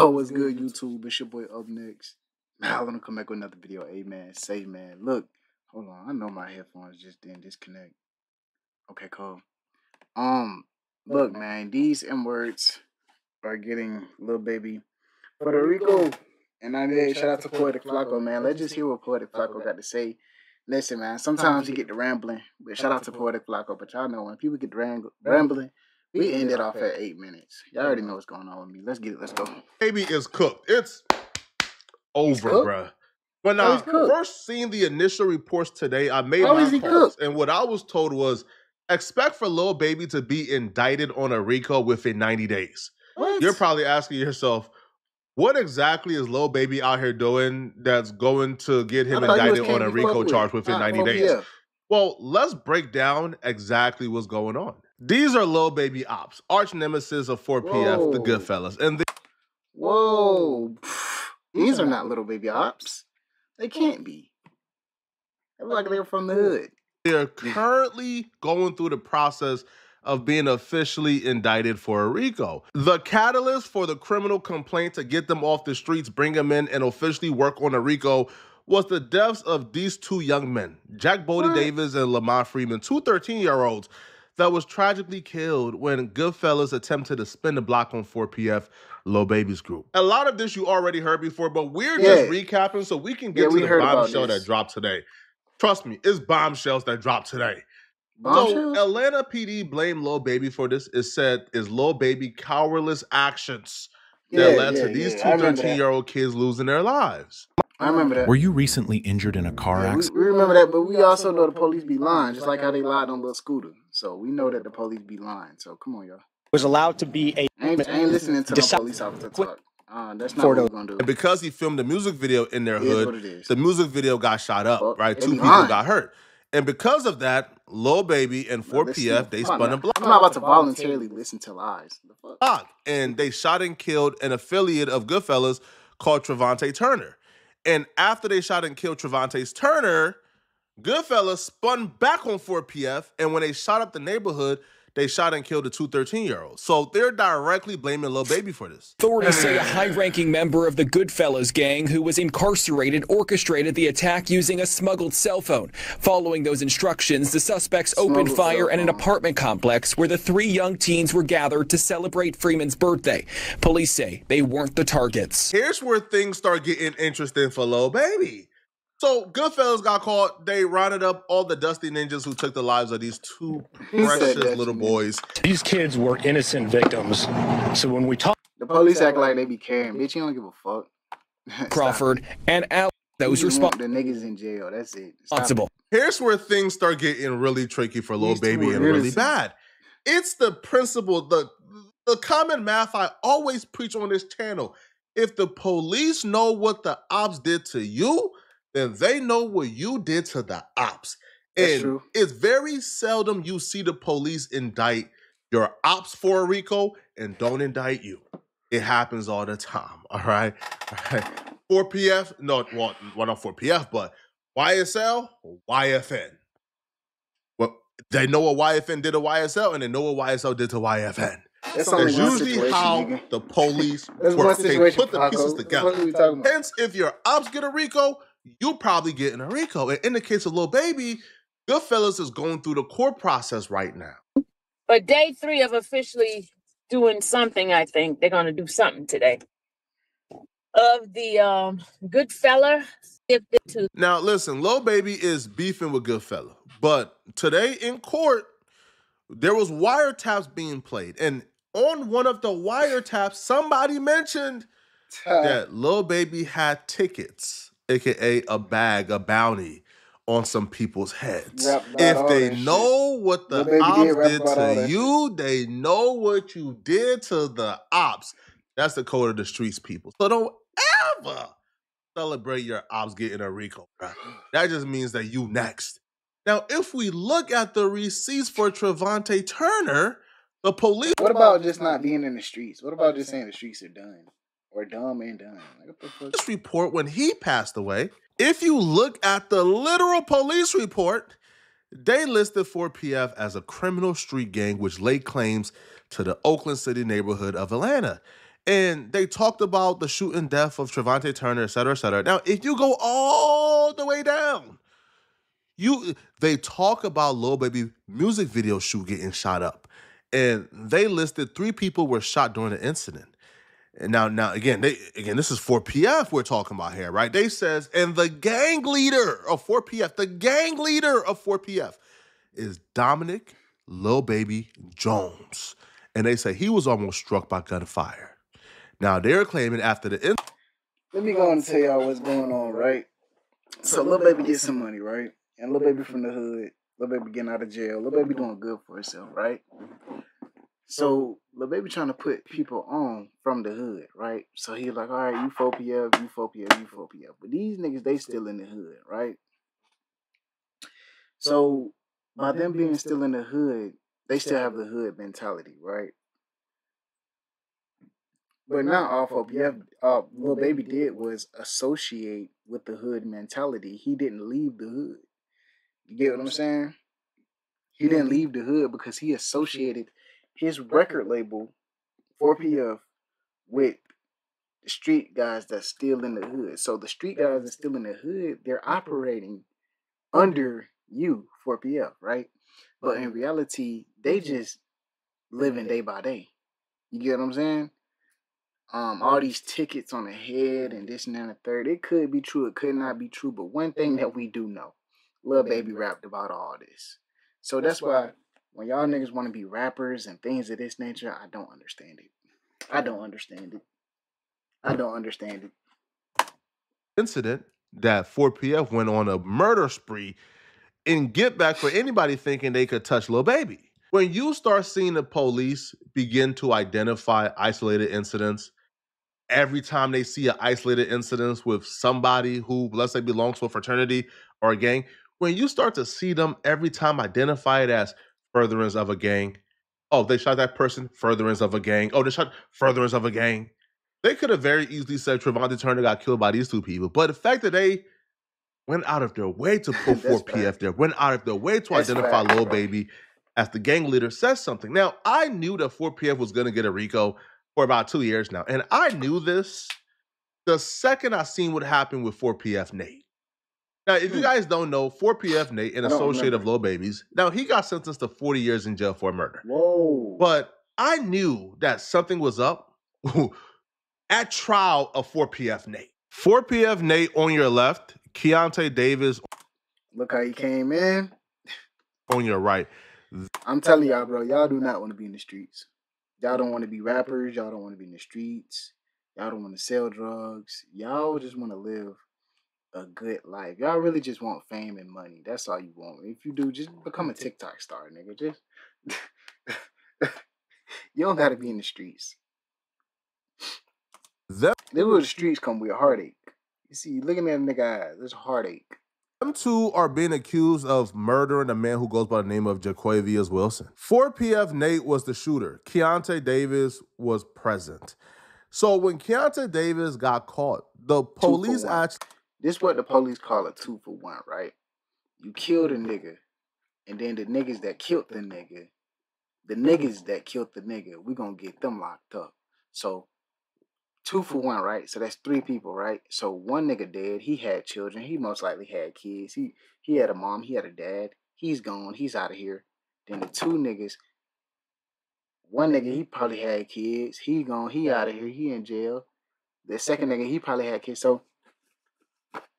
Yo, what's good, YouTube? It's your boy Up Next. Now I'm gonna come back with another video. Amen. Say, man. Look, hold on. I know my headphones just didn't disconnect. Okay, cool. Look, man. These M words are getting little baby Puerto Rico, and I did shout out to Poetic Flacco, man. Let's just hear what Poetic Flacco got to say. Listen, man. Sometimes you get the rambling, but shout out to Poetic Flacco. But y'all know when people get rambling. We ended off at 8 minutes. Y'all already know what's going on with me. Let's get it. Let's go. Baby is cooked. It's over, bruh. When I first seen the initial reports today, I made my calls. And what I was told was, expect for Lil Baby to be indicted on a RICO within 90 days. What? You're probably asking yourself, what exactly is Lil Baby out here doing that's going to get him indicted on a RICO charge within 90 days? Well, let's break down exactly what's going on. These are Lil Baby ops, arch nemesis of 4PF, the Goodfellas. And whoa, these are not Little Baby ops. They can't be. They look like they're from the hood. They're currently going through the process of being officially indicted for a RICO. The catalyst for the criminal complaint to get them off the streets, bring them in, and officially work on a RICO was the deaths of these two young men, Jack Bodie Davis and Lamont Freeman, two 13-year-olds that was tragically killed when Goodfellas attempted to spin the block on 4PF, Lil Baby's group. A lot of this you already heard before, but we're just recapping so we can get to the bombshell that dropped today. Trust me, it's bombshells that dropped today. So Atlanta PD blamed Lil Baby for this. It said is Lil Baby cowardless actions that led to these two 13-year-old kids losing their lives. I remember that. Were you recently injured in a car accident? We remember that, but we also know the police be lying, just like how they lied on Lil Scooter. So we know that the police be lying. So come on, y'all. Was allowed to be a... I ain't listening to the police officer talk. That's not what we're going to do. And because he filmed a music video in their hood, the music video got shot up, right? Two people got hurt. And because of that, Lil Baby and 4PF, they spun a block. I'm not about to voluntarily listen to lies. The fuck? And they shot and killed an affiliate of Goodfellas called Trevante Turner. And after they shot and killed Trevante Turner, Goodfellas spun back on 4PF, and when they shot up the neighborhood, they shot and killed the two 13-year-olds. So they're directly blaming Lil Baby for this. Authorities say a high-ranking member of the Goodfellas gang who was incarcerated orchestrated the attack using a smuggled cell phone. Following those instructions, the suspects opened fire at an apartment complex where the three young teens were gathered to celebrate Freeman's birthday. Police say they weren't the targets. Here's where things start getting interesting for Lil Baby. So Goodfellas got caught. They rounded up all the dusty ninjas who took the lives of these two precious little boys. These kids were innocent victims. So when we talk... The police act like they be caring. Bitch, you don't give a fuck. Crawford and Al, those responsible. The niggas in jail. That's it. Here's where things start getting really tricky for Lil Baby and really bad. It's the principle, the common math I always preach on this channel. If the police know what the ops did to you, then they know what you did to the ops. And it's very seldom you see the police indict your ops for a RICO and don't indict you. It happens all the time, all right? 4PF, no, well, not 4PF, but YSL, YFN. Well, they know what YFN did to YSL, and they know what YSL did to YFN. That's usually how the police work. They put the pieces together. Hence, if your ops get a RICO, you probably getting a RICO. And in the case of Lil Baby, Goodfellas is going through the court process right now. But day 3 of officially doing something, I think. They're going to do something today. Of the Goodfella. Now, listen, Lil Baby is beefing with Goodfella. But today in court, there was wiretaps being played. And on one of the wiretaps, somebody mentioned that Lil Baby had tickets, aka a bag, a bounty on some people's heads. If they know what the ops did to you, they know what you did to the ops. That's the code of the streets, people. So don't ever celebrate your ops getting a RICO, bro. That just means that you next. Now, if we look at the receipts for Trevante Turner, the police... What about just not being in the streets? What about just saying the streets are done? Or dumb and done? Like, what the fuck? This report, when he passed away, if you look at the literal police report, they listed 4PF as a criminal street gang which laid claims to the Oakland City neighborhood of Atlanta. And they talked about the shooting death of Trevante Turner, et cetera, et cetera. Now, if you go all the way down, they talk about Lil Baby music video shoot getting shot up. And they listed 3 people were shot during the incident. And now again, this is 4PF we're talking about here, right? They says, and the gang leader of 4PF is Dominic Lil Baby Jones. And they say he was almost struck by gunfire. Now they're claiming after the incident. Let me go and tell y'all what's going on, right? So Lil Baby gets some money, right? And Lil Baby from the hood, Lil Baby getting out of jail, Lil Baby doing good for herself, right? So Lil Baby trying to put people on from the hood, right? So he's like, all right, you 4PF, you 4PF, you 4PF. But these niggas, they still in the hood, right? So by them being still in the hood, they still have the hood mentality, right? But not all 4PF, Lil Baby did was associate with the hood mentality. He didn't leave the hood. You get what I'm saying? He didn't leave the hood because he associated his record label, 4PF, with the street guys that's still in the hood. So the street guys that's still in the hood, they're operating under you, 4PF, right? But in reality, they just living day by day. You get what I'm saying? All these tickets on the head and this and that and the third. It could be true, it could not be true. But one thing that we do know, Lil Baby rapped about all this. So that's why when y'all niggas want to be rappers and things of this nature, I don't understand it. I don't understand it. Incident that 4PF went on a murder spree and get back for anybody thinking they could touch Lil Baby. When you start seeing the police begin to identify isolated incidents, every time they see an isolated incident with somebody who, let's say, belongs to a fraternity or a gang, when you start to see them every time identify it as furtherance of a gang, oh, they shot that person, furtherance of a gang. Oh, they shot furtherance of a gang. They could have very easily said Trevante Turner got killed by these 2 people. But the fact that they went out of their way to put 4PF there, went out of their way to identify Lil Baby as the gang leader says something. Now, I knew that 4PF was going to get a RICO for about 2 years now. And I knew this the second I seen what happened with 4PF Nate. Now, if you guys don't know, 4PF Nate, an associate of Lil Baby's, now he got sentenced to 40 years in jail for murder. Whoa. But I knew that something was up at trial of 4PF Nate. 4PF Nate on your left, Keontae Davis. Look how he came in. On your right. I'm telling y'all, bro, y'all do not want to be in the streets. Y'all don't want to be rappers. Y'all don't want to be in the streets. Y'all don't want to sell drugs. Y'all just want to live a good life. Y'all really just want fame and money. That's all you want. If you do, just become a TikTok star, nigga. Just you don't gotta be in the streets. This is where the streets come with a heartache. You see, looking at a nigga eyes, there's a heartache. Them 2 are being accused of murdering a man who goes by the name of Jaquavius Wilson. 4PF Nate was the shooter. Keontae Davis was present. So when Keontae Davis got caught, the police actually... This is what the police call a 2-for-1, right? You killed a nigga, and then the niggas that killed the nigga, we gonna get them locked up. So 2-for-1, right? So that's 3 people, right? So one nigga dead, he had children, he most likely had kids, he had a mom, he had a dad, he's gone, he's out of here. Then the 2 niggas, one nigga, he probably had kids, he gone, he out of here, he in jail. The second nigga, he probably had kids. So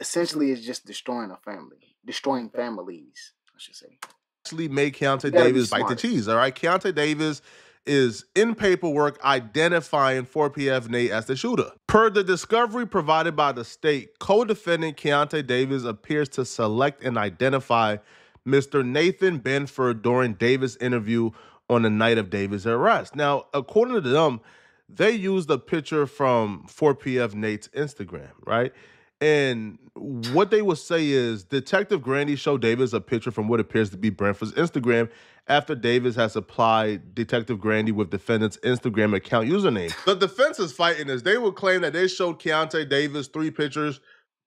essentially, it's just destroying families, I should say. Actually made Keontae Davis bite the cheese, all right? Keontae Davis is in paperwork identifying 4PF Nate as the shooter. Per the discovery provided by the state, co-defendant Keontae Davis appears to select and identify Mr. Nathan Benford during Davis' interview on the night of Davis' arrest. Now, according to them, they used a picture from 4PF Nate's Instagram, right? And what they would say is Detective Grandy showed Davis a picture from what appears to be Brentford's Instagram after Davis has supplied Detective Grandy with defendant's Instagram account username. The defense is fighting this. They would claim that they showed Keontae Davis 3 pictures.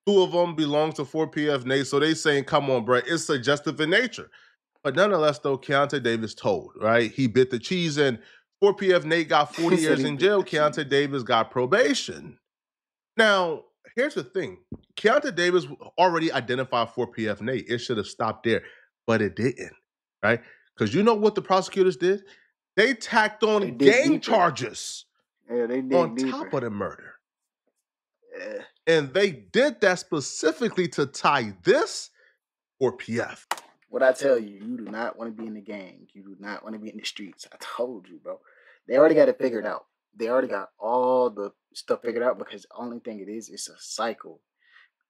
2 of them belong to 4PF Nate. So they saying, come on, bro, it's suggestive in nature. But nonetheless, though, Keontae Davis told, right? He bit the cheese and 4PF Nate got 40 years in jail. Keontae Davis got probation. Now, here's the thing. Keontae Davis already identified 4PF Nate. It should have stopped there, but it didn't, right? Because you know what the prosecutors did? They tacked on gang charges on top of the murder. And they did that specifically to tie this 4PF. What I tell you, you do not want to be in the gang. You do not want to be in the streets. I told you, bro. They already got it figured out. They already got all the stuff figured out because the only thing it is, it's a cycle.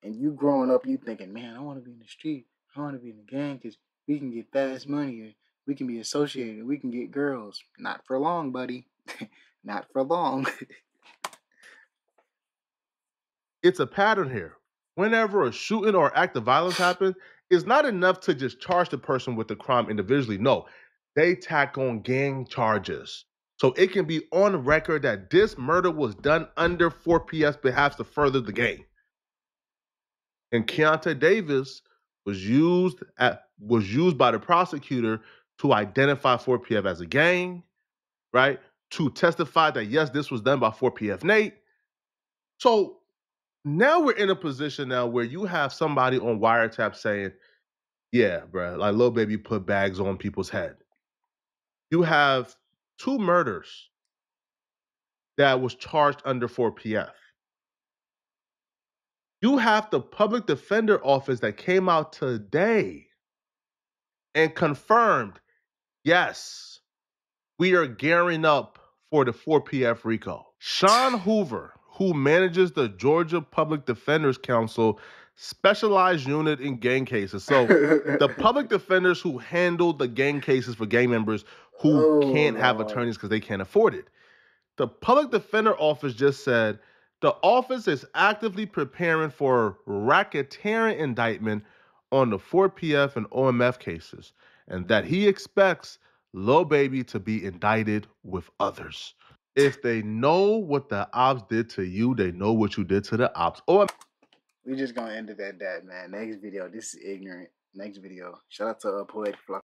And you growing up, you thinking, man, I want to be in the street. I want to be in the gang because we can get fast money and we can be associated. We can get girls. Not for long, buddy. Not for long. It's a pattern here. Whenever a shooting or act of violence happens, it's not enough to just charge the person with the crime individually. No, they tack on gang charges. So it can be on record that this murder was done under 4PF's behalf to further the gang. And Keontae Davis was used by the prosecutor to identify 4PF as a gang, right? To testify that, yes, this was done by 4PF Nate. So now we're in a position now where you have somebody on wiretap saying, yeah, bro, like Lil Baby put bags on people's head. You have 2 murders that was charged under 4PF. You have the public defender office that came out today and confirmed, yes, we are gearing up for the 4PF RICO. Sean Hoover, who manages the Georgia Public Defenders Council specialized unit in gang cases. So the public defenders who handle the gang cases for gang members who can't have attorneys because they can't afford it. The public defender office just said the office is actively preparing for racketeering indictment on the 4PF and OMF cases, and that he expects Lil Baby to be indicted with others. If they know what the ops did to you, they know what you did to the ops. We just gonna end it at that, man. Next video. This is ignorant. Next video. Shout out to Poetic Flock.